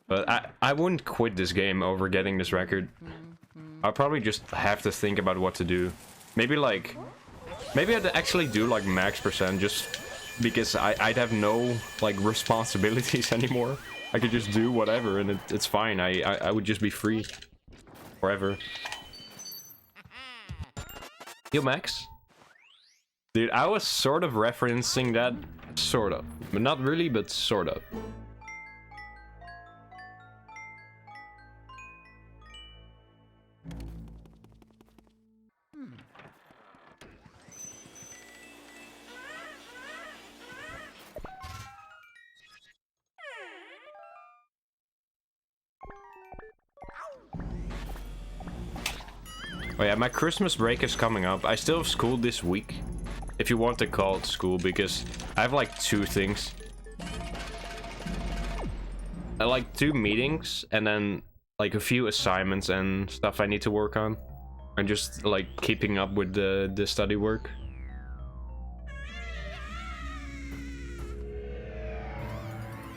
But I wouldn't quit this game over getting this record. I'll probably just have to think about what to do. Maybe like... Maybe I'd actually do like max percent just because I'd have no like responsibilities anymore. I could just do whatever and it's fine. I would just be free forever. Yo, Max? Dude, I was sort of referencing that. Sort of. But not really, but sort of. Oh yeah, my Christmas break is coming up. I still have school this week. If you want to call it school, because I have like 2 things. I like 2 meetings and then like a few assignments and stuff I need to work on. And just like keeping up with the study work.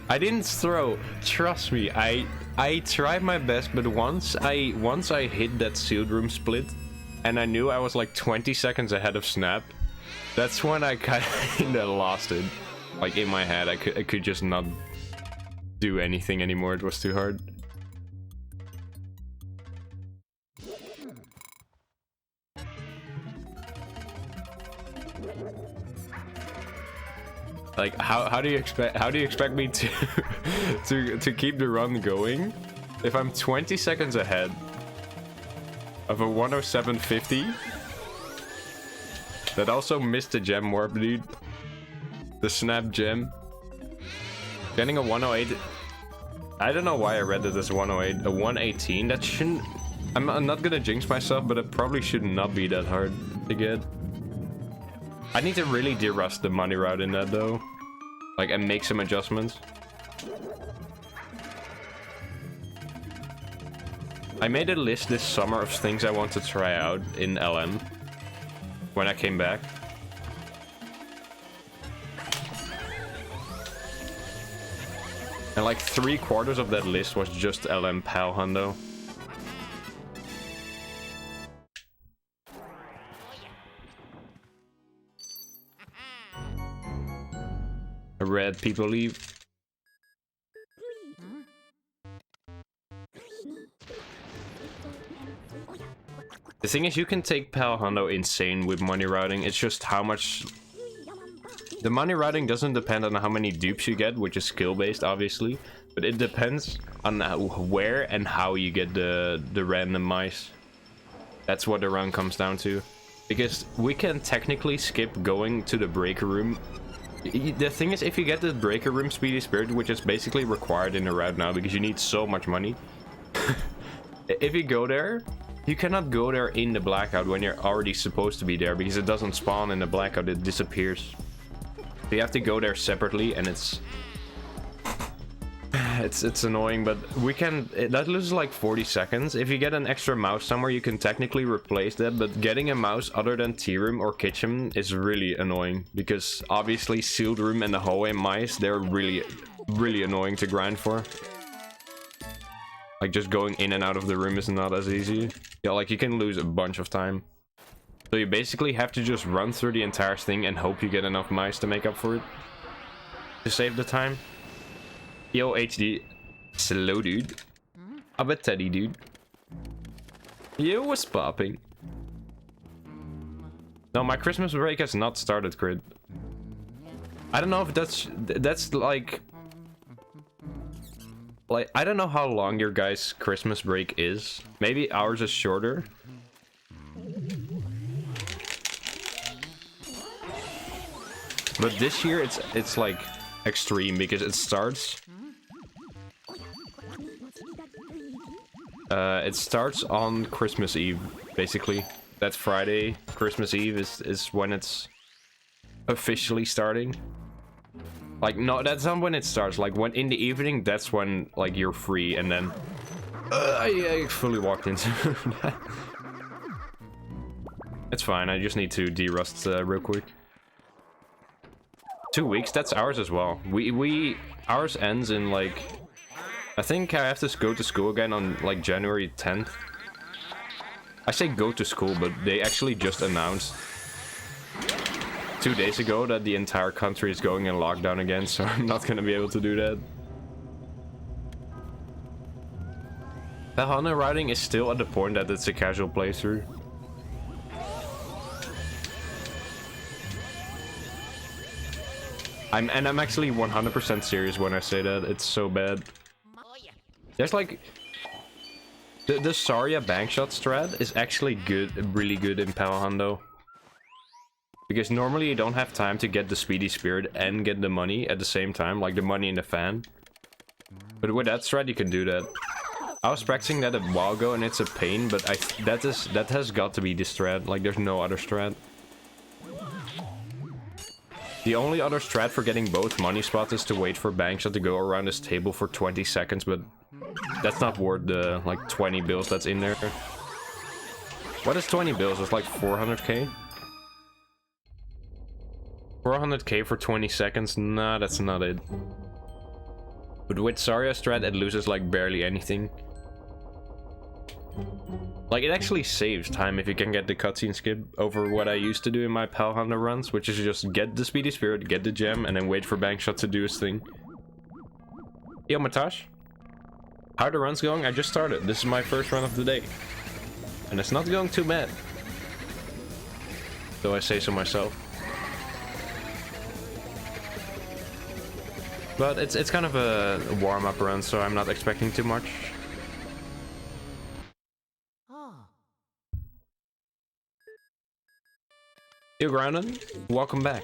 I didn't throw. Trust me, I tried my best, but once I hit that sealed room split and I knew I was like 20 seconds ahead of Snap, that's when I kinda lost it. Like in my head, I could just not do anything anymore. It was too hard. Like how do you expect me to to keep the run going if I'm 20 seconds ahead of a 107.50 that also missed the gem warp, dude? The snap gem. Getting a 108. I don't know why I read it as 108. A 118. That shouldn't. I'm not gonna jinx myself, but it probably should not be that hard to get. I need to really de-rust the money route in that though. Like, and make some adjustments. I made a list this summer of things I want to try out in LM when I came back. And like 3/4 of that list was just LM PAL hundo. Red people leave. The thing is, you can take PAL hundo insane with money routing. It's just how much... The money routing doesn't depend on how many dupes you get, which is skill based obviously, but it depends on where and how you get the random mice. That's what the run comes down to. Because we can technically skip going to the breaker room. The thing is, if you get the breaker room speedy spirit, which is basically required in the route now because you need so much money, if you go there, you cannot go there in the blackout when you're already supposed to be there because it doesn't spawn in the blackout, it disappears. So you have to go there separately, and it's annoying, but we can... That loses like 40 seconds. If you get an extra mouse somewhere, you can technically replace that, but getting a mouse other than tea room or kitchen is really annoying, because obviously sealed room and the hallway mice, they're really annoying to grind for. Like, just going in and out of the room is not as easy. Yeah, like, you can lose a bunch of time. So you basically have to just run through the entire thing and hope you get enough mice to make up for it. To save the time. Yo, HD. Slow, dude. I'm a Teddy, dude. Yo, what's popping? No, my Christmas break has not started, Crit. I don't know if that's like... Like, I don't know how long your guys' Christmas break is. Maybe ours is shorter. But this year it's like extreme because it starts on Christmas Eve, basically. That Friday, Christmas Eve is when it's officially starting. Like, no, that's not when it starts. Like, when in the evening, that's when like you're free, and then I fully walked into that. It's fine, I just need to de-rust real quick. 2 weeks, that's ours as well. Ours ends in like I think I have to go to school again on like January 10th. I say go to school, but they actually just announced 2 days ago that the entire country is going in lockdown again, so I'm not gonna be able to do that. Valhalla riding is still at the point that it's a casual playthrough. I'm actually 100% serious when I say that. It's so bad. There's like the Zarya bankshot strat is actually good, really good in Palhando. Because normally you don't have time to get the speedy spirit and get the money at the same time, like the money in the fan. But with that strat you can do that. I was practicing that a while ago and it's a pain, but that has got to be the strat. Like there's no other strat. The only other strat for getting both money spots is to wait for bankshot to go around this table for 20 seconds, but that's not worth the like 20 bills that's in there. What is 20 bills? It's like 400k? 400k for 20 seconds? Nah, that's not it. But with Zarya strat, it loses like barely anything. Like, it actually saves time if you can get the cutscene skip over what I used to do in my Pal Hunter runs, which is just get the speedy spirit, get the gem, and then wait for bankshot to do his thing. Yo, Matash. How are the runs going? I just started. This is my first run of the day. And it's not going too bad. Though I say so myself. But it's kind of a warm-up run, so I'm not expecting too much. Yo, Grounded, welcome back.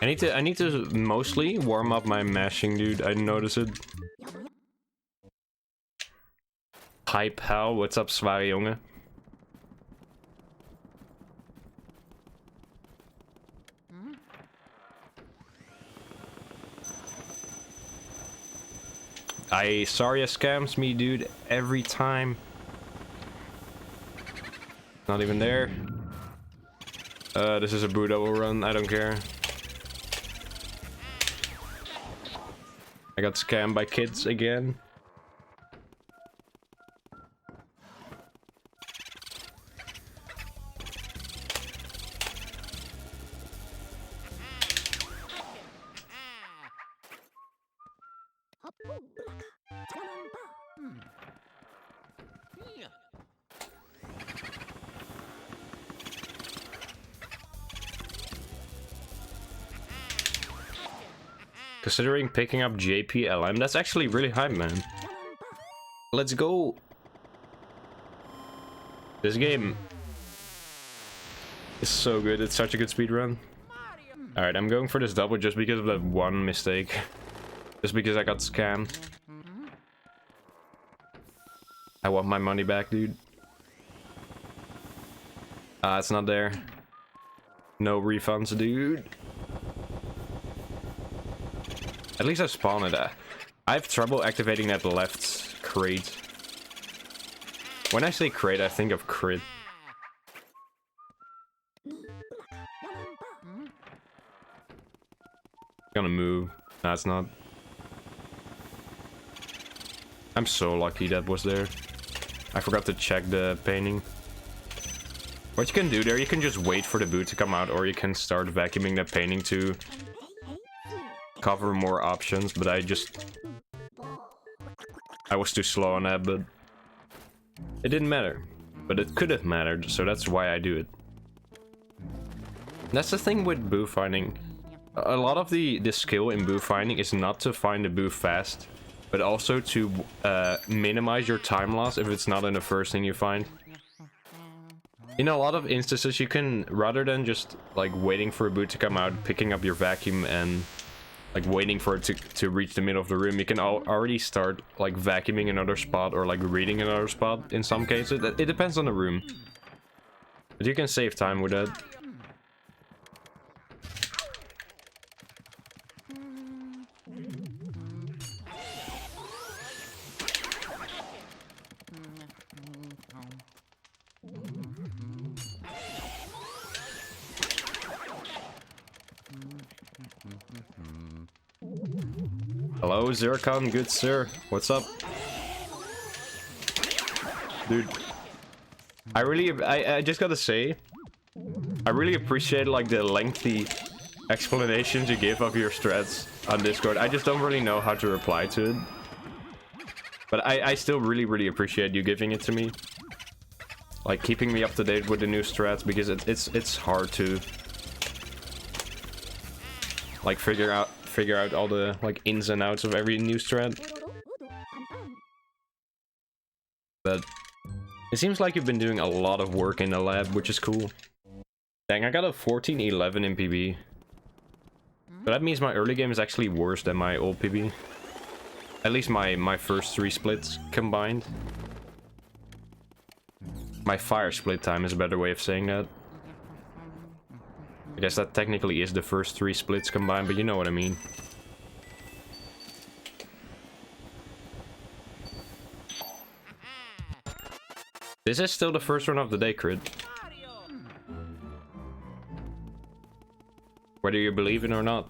I need to mostly warm up my mashing, dude. I notice it. Hi pal, what's up, zware jongen? Zarya scams me, dude, every time. Not even there. This is a brew double run, I don't care. I got scammed by kids again. Considering picking up JPLM, that's actually really high, man. Let's go. This game is so good. It's such a good speedrun. Alright, I'm going for this double just because of that one mistake. Just because I got scammed. I want my money back, dude. It's not there. No refunds, dude. At least I spawned it. I have trouble activating that left crate. When I say crate, I think of crit. Gonna move. No, it's not. I'm so lucky that was there. I forgot to check the painting. What you can do there, you can just wait for the boot to come out, or you can start vacuuming the painting to cover more options, but I was too slow on that, but it didn't matter. But it could have mattered, so that's why I do it. That's the thing with boo finding. A lot of the skill in boo finding is not to find the boo fast, but also to minimize your time loss if it's not in the first thing you find. In a lot of instances, you can, rather than just like waiting for a boot to come out, picking up your vacuum and like waiting for it to reach the middle of the room, you can already start like vacuuming another spot or like reading another spot in some cases. It depends on the room. But you can save time with that. Hello, Zircon, good sir. What's up? Dude. I just gotta say, I really appreciate like the lengthy explanations you give of your strats on Discord. I just don't really know how to reply to it. But I still really appreciate you giving it to me. Like keeping me up to date with the new strats, because it's hard to like figure out all the like ins and outs of every new strat. But it seems like you've been doing a lot of work in the lab, which is cool. Dang, I got a 14-11 in PB. But that means my early game is actually worse than my old PB. At least my first 3 splits combined. My fire split time is a better way of saying that. I guess that technically is the first 3 splits combined, but you know what I mean. This is still the first run of the day, Crit. Whether you believe it or not.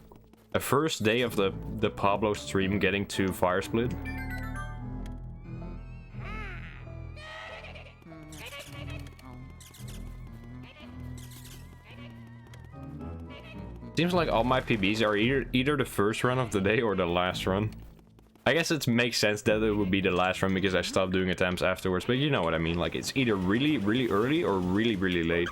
A first day of the Pablo stream getting to fire split. Seems like all my PBs are either the first run of the day or the last run. I guess it makes sense that it would be the last run because I stopped doing attempts afterwards, but you know what I mean, like it's either really early or really late.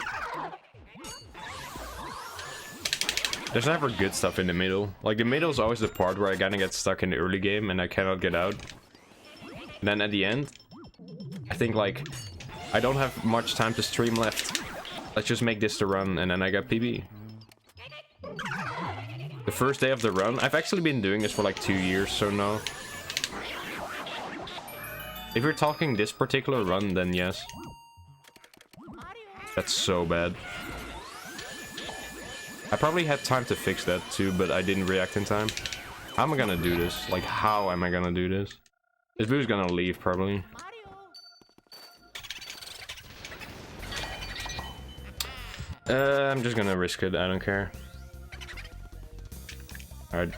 There's never good stuff in the middle. Like the middle is always the part where I kinda get stuck in the early game and I cannot get out. And then at the end, I think like, I don't have much time to stream left. Let's just make this the run and then I got PB. The first day of the run, I've actually been doing this for like 2 years, so no. If you're talking this particular run, then yes. That's so bad. I probably had time to fix that too, but I didn't react in time. How am I gonna do this? Like, how am I gonna do this? This boo's gonna leave, probably. I'm just gonna risk it, I don't care. Alright.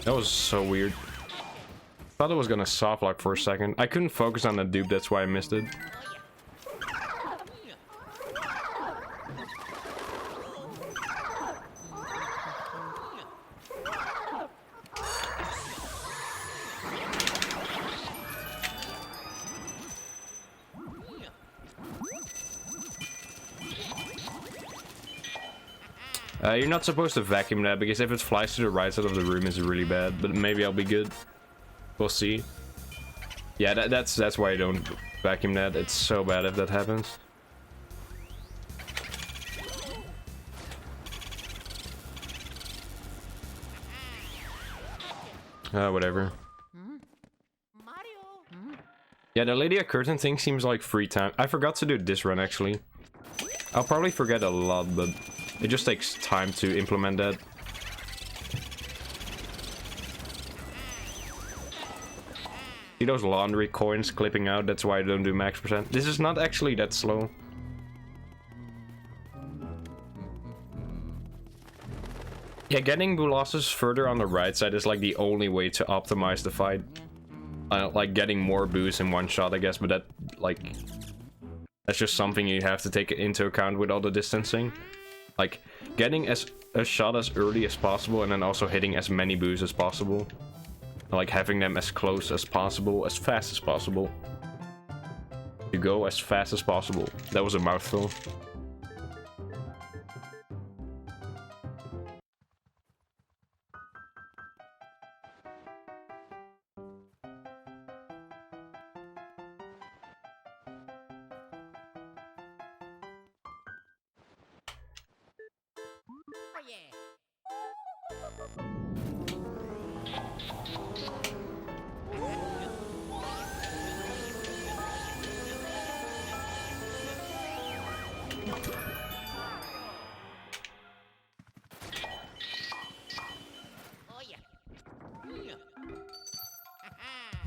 That was so weird. Thought it was gonna soft lock for a second. I couldn't focus on the dupe, that's why I missed it. You're not supposed to vacuum that, because if it flies to the right side of the room, it's really bad. But maybe I'll be good. We'll see. Yeah, that's why I don't vacuum that. It's so bad if that happens. Whatever. Yeah, the Lady of Curtain thing seems like free time. I forgot to do this run, actually. I'll probably forget a lot, but it just takes time to implement that. See those laundry coins clipping out? That's why I don't do max percent. This is not actually that slow. Yeah, getting Boolossus further on the right side is like the only way to optimize the fight. Like getting more boosts in one shot, I guess, but that, like, that's just something you have to take into account with all the distancing. Like, getting a shot as early as possible and then also hitting as many boosts as possible. Like, having them as close as possible, as fast as possible. You go as fast as possible. That was a mouthful.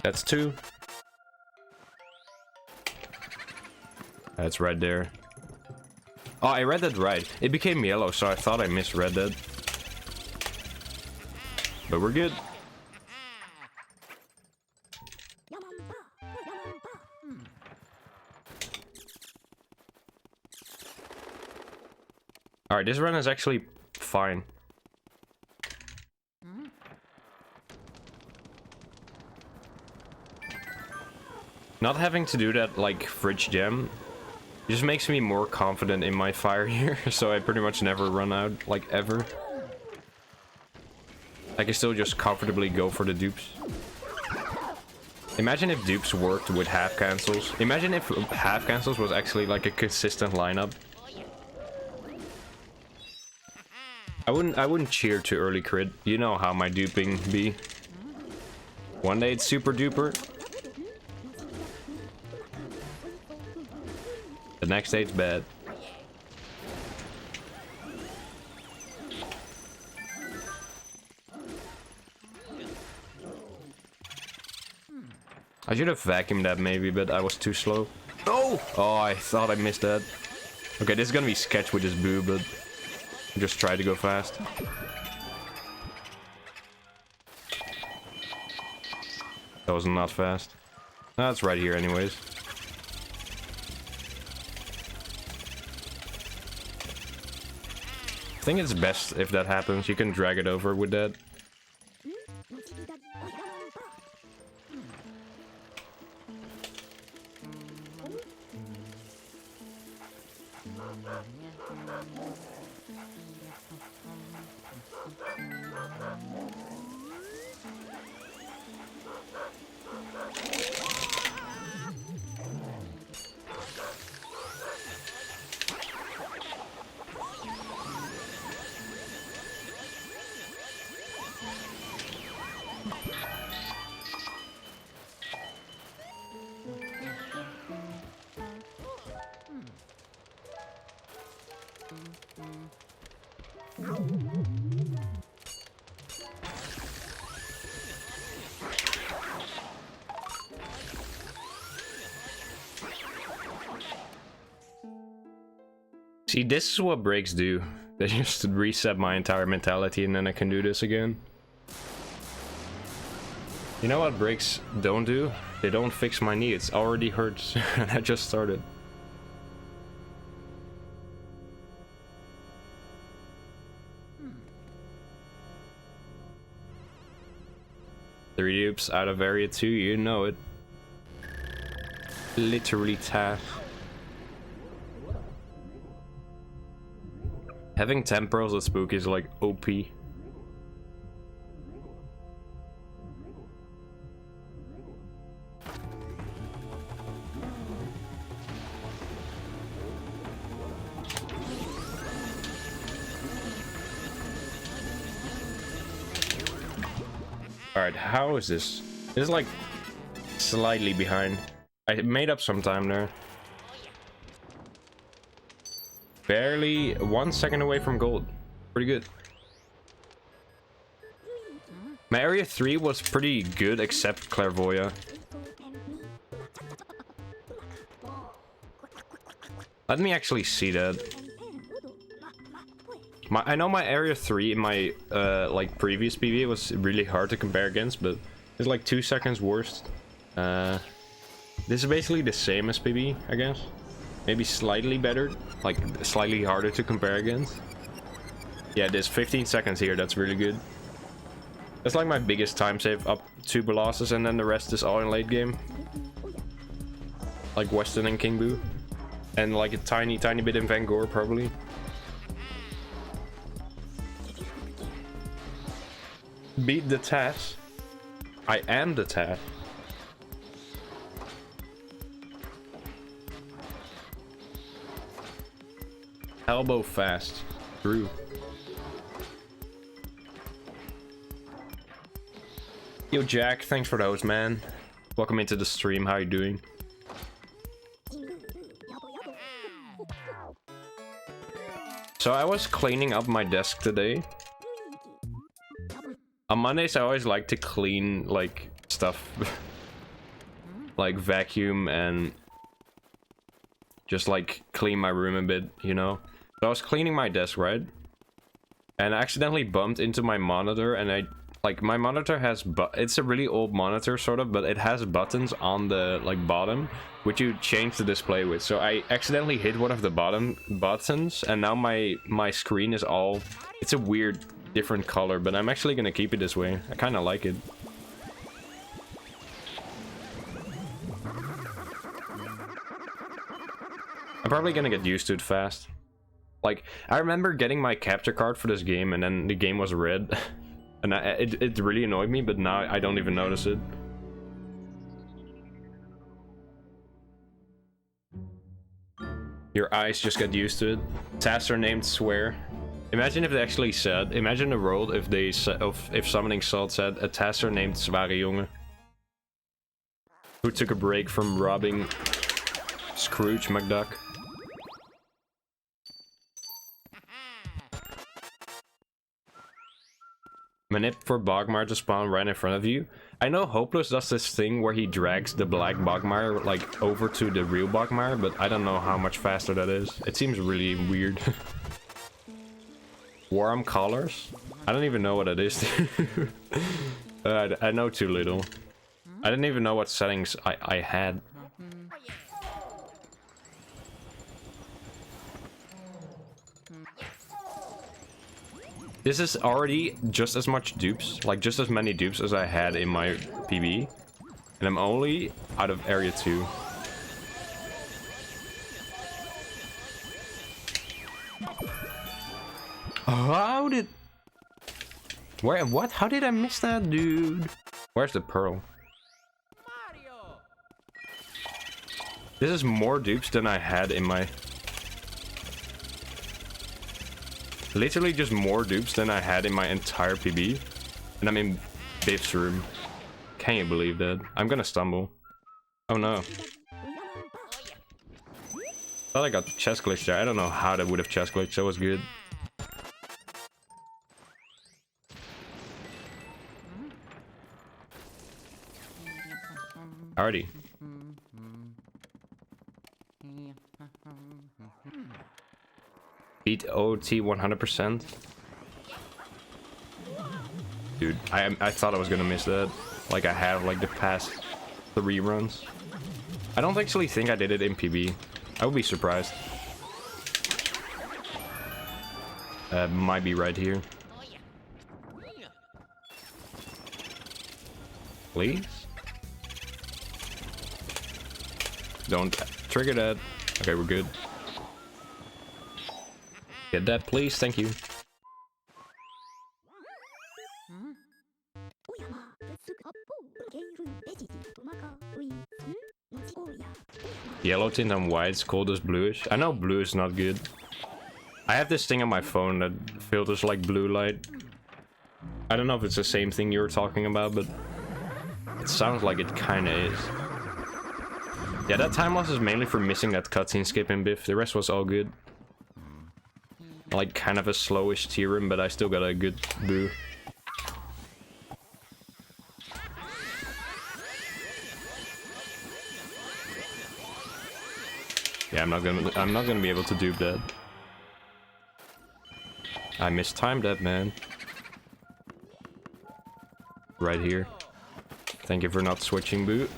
That's 2. That's right there. Oh, I read that right. It became yellow, so I thought I misread that. But we're good. Alright, this run is actually fine. Not having to do that, like, fridge gem just makes me more confident in my fire here, so I pretty much never run out, like, ever. I can still just comfortably go for the dupes. Imagine if dupes worked with half cancels. Imagine if half cancels was actually, like, a consistent lineup. I wouldn't cheer to early crit. You know how my duping be. One day it's super duper. The next day it's bad. I should have vacuumed that maybe, but I was too slow. No! Oh, I thought I missed that. Okay, this is gonna be sketch with this boo, but just try to go fast. That was not fast. That's right here anyways. I think it's best if that happens. You can drag it over with that. See, this is what breaks do. They just reset my entire mentality and then I can do this again. You know what breaks don't do? They don't fix my knee. It's already hurts and I just started. Three dupes out of area 2, you know it. Literally tough. Having 10 pearls at Spook is like OP. Alright, how is this? This is like slightly behind. I made up some time there. Barely 1 second away from gold. Pretty good. My area 3 was pretty good except Clairvoya. Let me actually see that. I know my area 3 in my like previous PV was really hard to compare against, but it's like 2 seconds worse. This is basically the same as PB, I guess. Maybe slightly better, like slightly harder to compare against. Yeah, there's 15 seconds here, that's really good. That's like my biggest time save up to Boolossus, and then the rest is all in late game. Like Weston and King Boo. And like a tiny bit in Van Gore, probably. Beat the task. I am the task. Elbow fast. Through. Yo Jack, thanks for those, man. Welcome into the stream, how you doing? So I was cleaning up my desk today. On Mondays I always like to clean like stuff. Like vacuum and just like clean my room a bit, you know? So I was cleaning my desk, right? And I accidentally bumped into my monitor, and like my monitor has it's a really old monitor sort of, but it has buttons on the like bottom which you change the display with. So I accidentally hit one of the bottom buttons, and now my screen is all, it's a weird different color, but I'm actually gonna keep it this way. I kind of like it. I'm probably gonna get used to it fast. Like, I remember getting my capture card for this game, and then the game was red. And it really annoyed me, but now I don't even notice it. Your eyes just get used to it. Tasks are named Swear. Imagine if they actually said, imagine a world if they if Summoning Salt said, a tasker named Zware Jongen, who took a break from robbing Scrooge McDuck. Manip for Bogmar to spawn right in front of you. I know Hopeless does this thing where he drags the black Bogmar like over to the real Bogmar, but I don't know how much faster that is. It seems really weird. Warm Collars? I don't even know what it is. I know too little. I didn't even know what settings I had. This is already just as much dupes, like just as many dupes as I had in my PB. And I'm only out of area 2. How did... Where? What? How did I miss that, dude? Where's the pearl? This is more dupes than I had in my... Literally just more dupes than I had in my entire PB. And I'm in Biff's room. Can you believe that? I'm gonna stumble. Oh no. Thought I got chest glitch there. I don't know how that would have chest glitched. That was good. Alrighty. Beat OT 100%. Dude, I thought I was gonna miss that. Like I have like the past 3 runs. I don't actually think I did it in PB. I would be surprised. Might be right here. Please? Don't trigger that. Okay, we're good. Get that, please. Thank you. Yellow tint and white is cold as bluish. I know blue is not good. I have this thing on my phone that filters like blue light. I don't know if it's the same thing you were talking about, but it sounds like it kinda is. Yeah, that time loss is mainly for missing that cutscene skip in Biff. The rest was all good. Like kind of a slowish tier room, but I still got a good boo. Yeah, I'm not gonna be able to dupe that. I mistimed that, man. Right here. Thank you for not switching boot.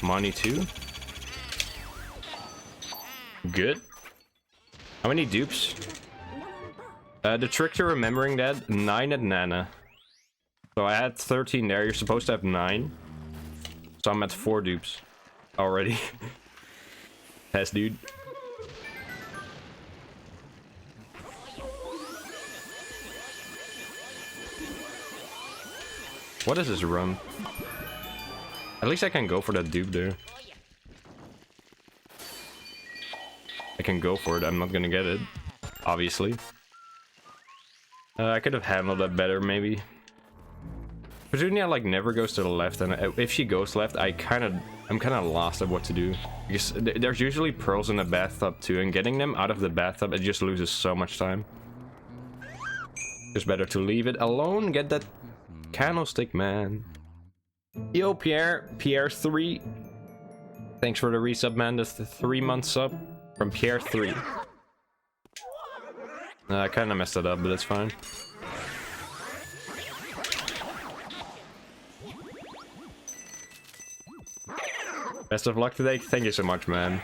Money too. Good. How many dupes? The trick to remembering that, 9 at Nana. So I had 13 there, you're supposed to have 9. So I'm at 4 dupes already. Yes, dude. What is this run? At least I can go for that dupe there. I can go for it, I'm not gonna get it. Obviously. I could have handled that better, maybe. Petunia like never goes to the left, and if she goes left, I'm kind of lost at what to do. Because there's usually pearls in the bathtub too, and getting them out of the bathtub, it just loses so much time. It's better to leave it alone, get that candlestick, man. Yo, Pierre3. Thanks for the resub, man. That's the 3-month sub from Pierre3. I kind of messed it up, but it's fine. Best of luck today. Thank you so much, man.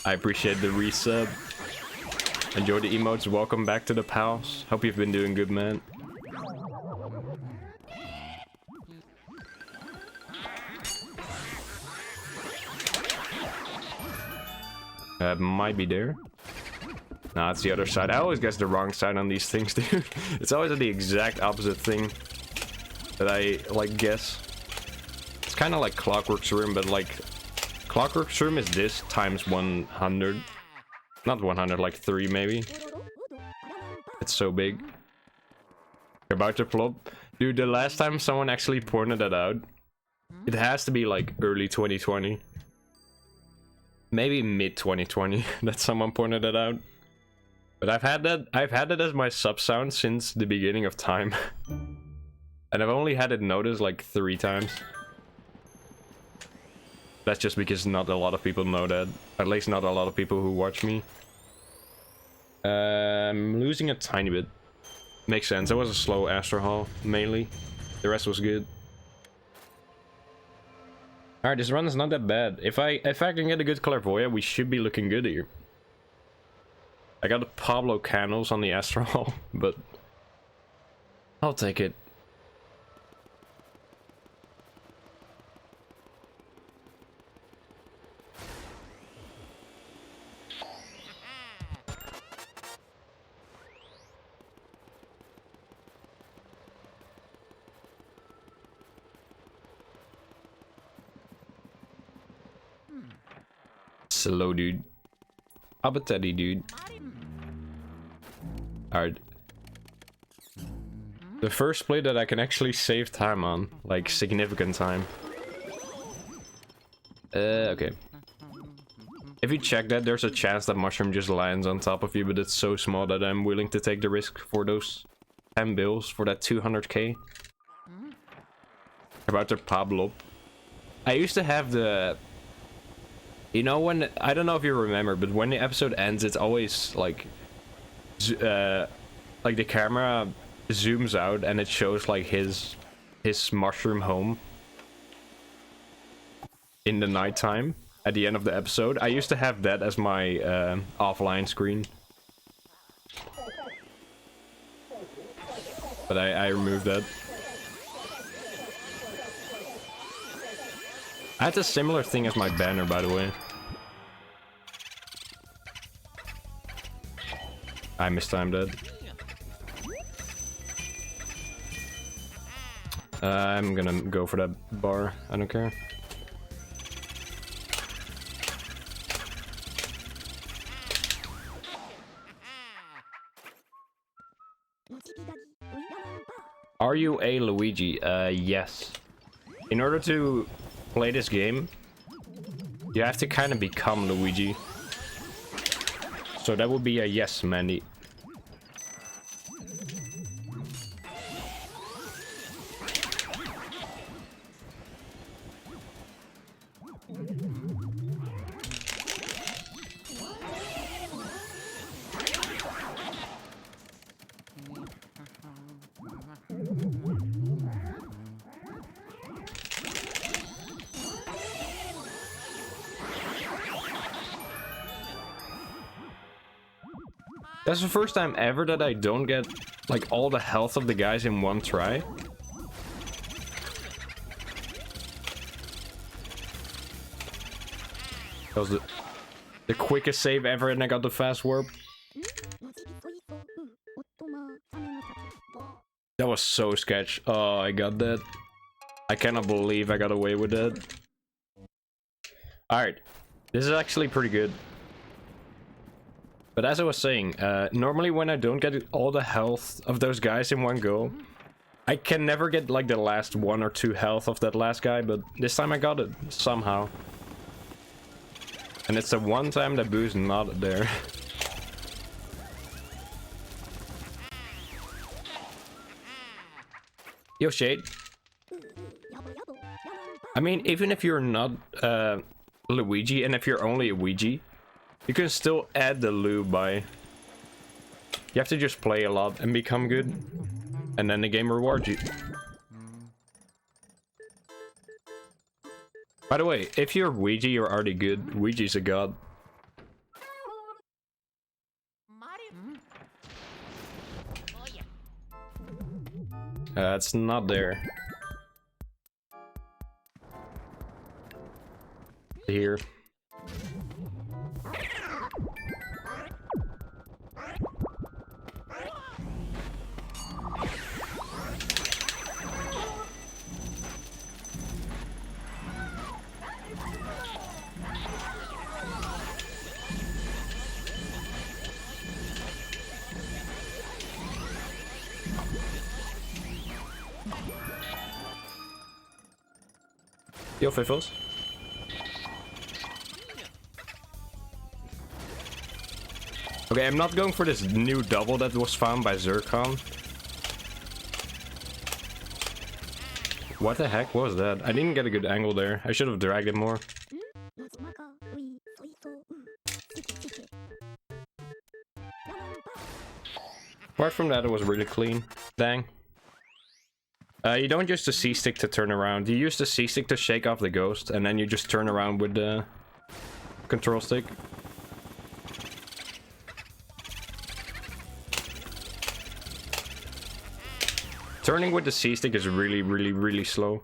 I appreciate the resub. Enjoy the emotes. Welcome back to the pals. Hope you've been doing good, man. Might be there. Nah, it's the other side. I always guess the wrong side on these things, dude. It's always the exact opposite thing that I, like, guess. It's kind of like Clockwork's room, but, like, Clockwork's room is this times 100. Not 100, like 3, maybe. It's so big. You're about to flop. Dude, the last time someone actually pointed that out, it has to be, like, early 2020. Maybe mid 2020 that someone pointed it out. But I've had that as my sub sound since the beginning of time. And I've only had it noticed like 3 times. That's just because not a lot of people know that. At least not a lot of people who watch me. I'm losing a tiny bit. Makes sense. It was a slow Astro Hall, mainly. The rest was good. Alright, this run is not that bad. If I can get a good Clairvoya, we should be looking good here. I got the Pablo candles on the Astro Hall, but I'll take it. Slow, dude. Abattetti, dude. Alright. The first play that I can actually save time on. Like, significant time. Okay. If you check that, there's a chance that mushroom just lands on top of you, but it's so small that I'm willing to take the risk for those 10 bills for that 200k. About to Pablo. I used to have the... You know when... I don't know if you remember, but when the episode ends, it's always like... like the camera zooms out and it shows like his mushroom home in the nighttime at the end of the episode. I used to have that as my offline screen, but I removed that. I had a similar thing as my banner, by the way. I mistimed it. I'm gonna go for that bar. I don't care. Are you a Luigi? Yes. In order to play this game, you have to kind of become Luigi. So that would be a yes, Mandy. That's the first time ever that I don't get, like, all the health of the guys in one try. That was the quickest save ever, and I got the fast warp. That was so sketch. Oh, I got that. I cannot believe I got away with that. Alright. This is actually pretty good. But as I was saying, normally when I don't get all the health of those guys in one go, I can never get like the last 1 or 2 health of that last guy, but this time I got it, somehow. And it's the one time that Boo's not there. Yo, Shade. I mean, even if you're not Luigi, and if you're only a Ouija, you can still add the Lu by... You have to just play a lot and become good, and then the game rewards you. By the way, if you're Ouija, you're already good. Ouija's a god. It's not there. Here. Yo, Fiffles. Okay, I'm not going for this new double that was found by Zircon. What the heck was that? I didn't get a good angle there. I should have dragged it more. Apart from that, it was really clean. Dang. You don't use the C-stick to turn around. You use the C-stick to shake off the ghost, and then you just turn around with the control stick. Turning with the C-stick is really slow.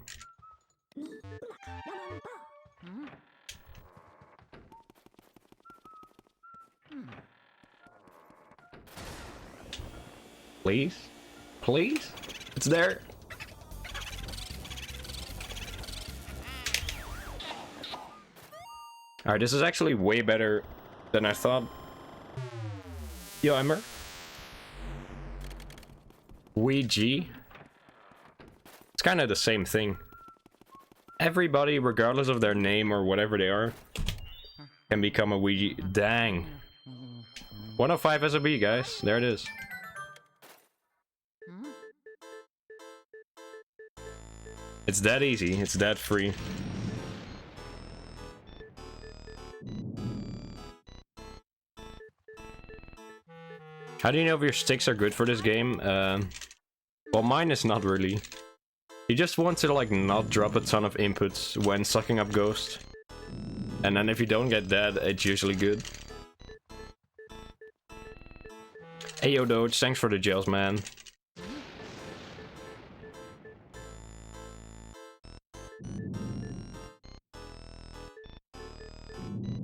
Please? Please? It's there. Alright, this is actually way better than I thought. Yo, Emmer. Ouija. It's kind of the same thing. Everybody, regardless of their name or whatever they are, can become a Ouija. Dang. 105 SOB, guys. There it is. It's that easy. It's that free. How do you know if your sticks are good for this game? Well, mine is not really. You just want to, like, not drop a ton of inputs when sucking up Ghost. And then if you don't get that, it's usually good. Hey yo, Doge, thanks for the gels, man.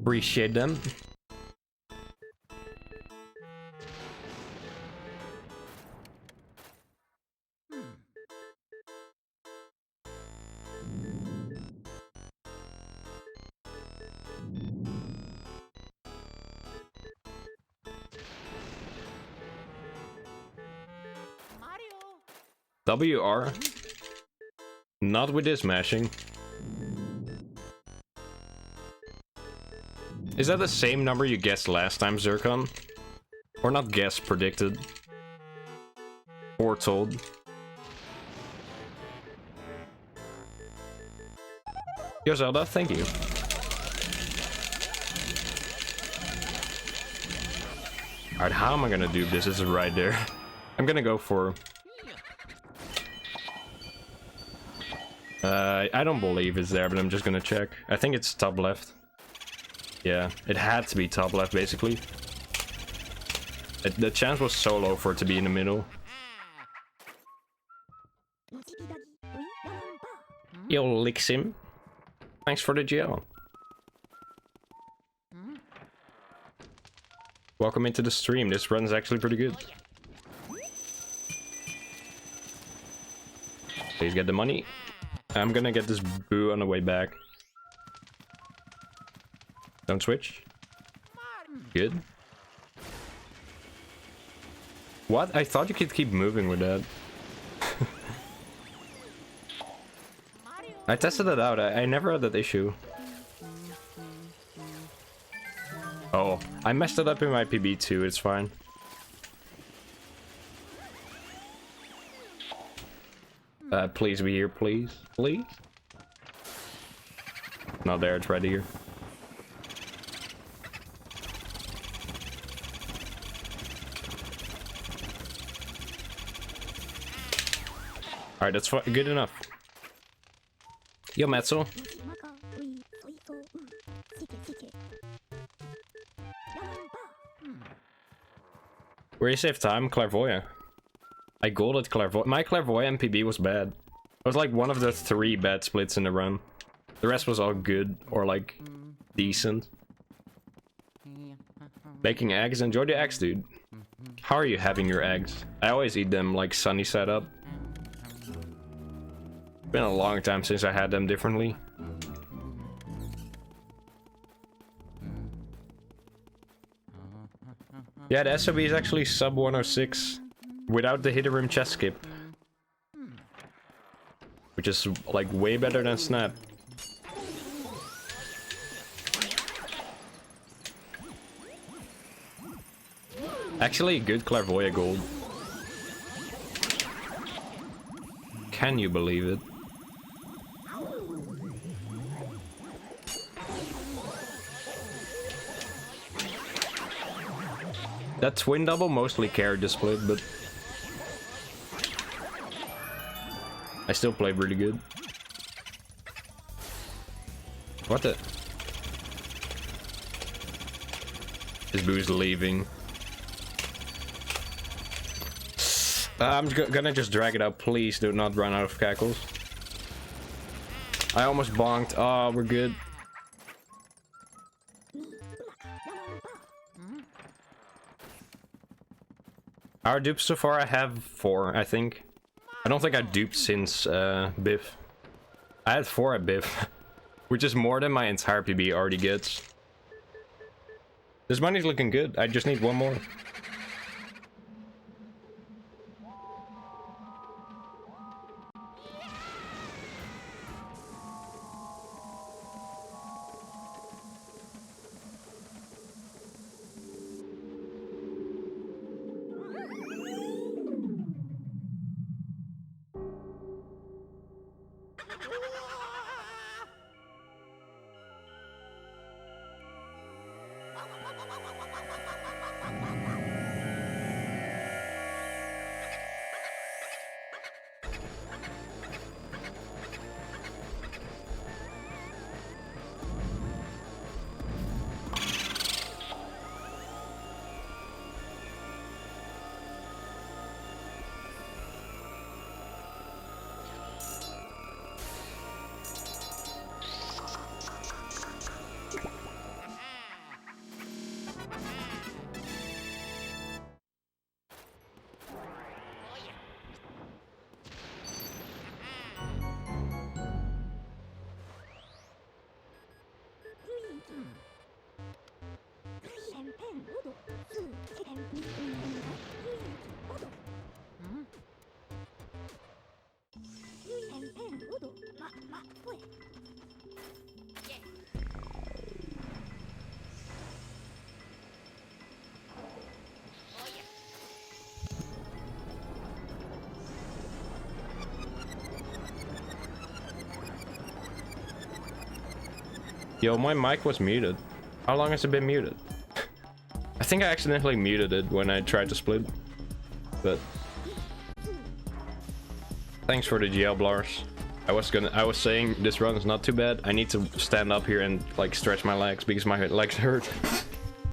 Appreciate them. WR? Not with this mashing. Is that the same number you guessed last time, Zircon? Or not guessed, predicted? Foretold? Yo, Zelda, thank you. Alright, how am I gonna do this? This is right there. I'm gonna go for... I don't believe it's there, but I'm just gonna check. I think it's top left. Yeah, it had to be top left, basically. The chance was so low for it to be in the middle. Yo, Lixim. Thanks for the gel. Welcome into the stream. This run's actually pretty good. Please get the money. I'm gonna get this boo on the way back. Don't switch. Good. What? I thought you could keep moving with that. I tested it out. I never had that issue. Oh, I messed it up in my PB too. It's fine. Please be here, please. Please? Not there, it's right here. Alright, that's good enough. Yo, Metzel. Where you save time? Clairvoya. I golded Clairvoya. My Clairvoya MPB was bad. It was like one of the 3 bad splits in the run. The rest was all good, or like decent. Baking eggs? Enjoy the eggs, dude. How are you having your eggs? I always eat them like sunny side up. Been a long time since I had them differently. Yeah, the SOB is actually sub 106 without the hidden room chest skip, which is like way better than Snap. Actually, good Clairvoya gold. Can you believe it? That twin double mostly carried the split, but I still played really good. What the? This boo's leaving. I'm gonna just drag it out. Please do not run out of cackles. I almost bonked. Oh, we're good. Our dupes so far, I have 4, I think. I don't think I duped since Biff. I had 4 at Biff, which is more than my entire PB already gets. This money's looking good. I just need 1 more. Yo, my mic was muted. How long has it been muted? I think I accidentally muted it when I tried to split. But thanks for the GL blars. I was saying this run is not too bad. I need to stand up here and like stretch my legs because my legs hurt.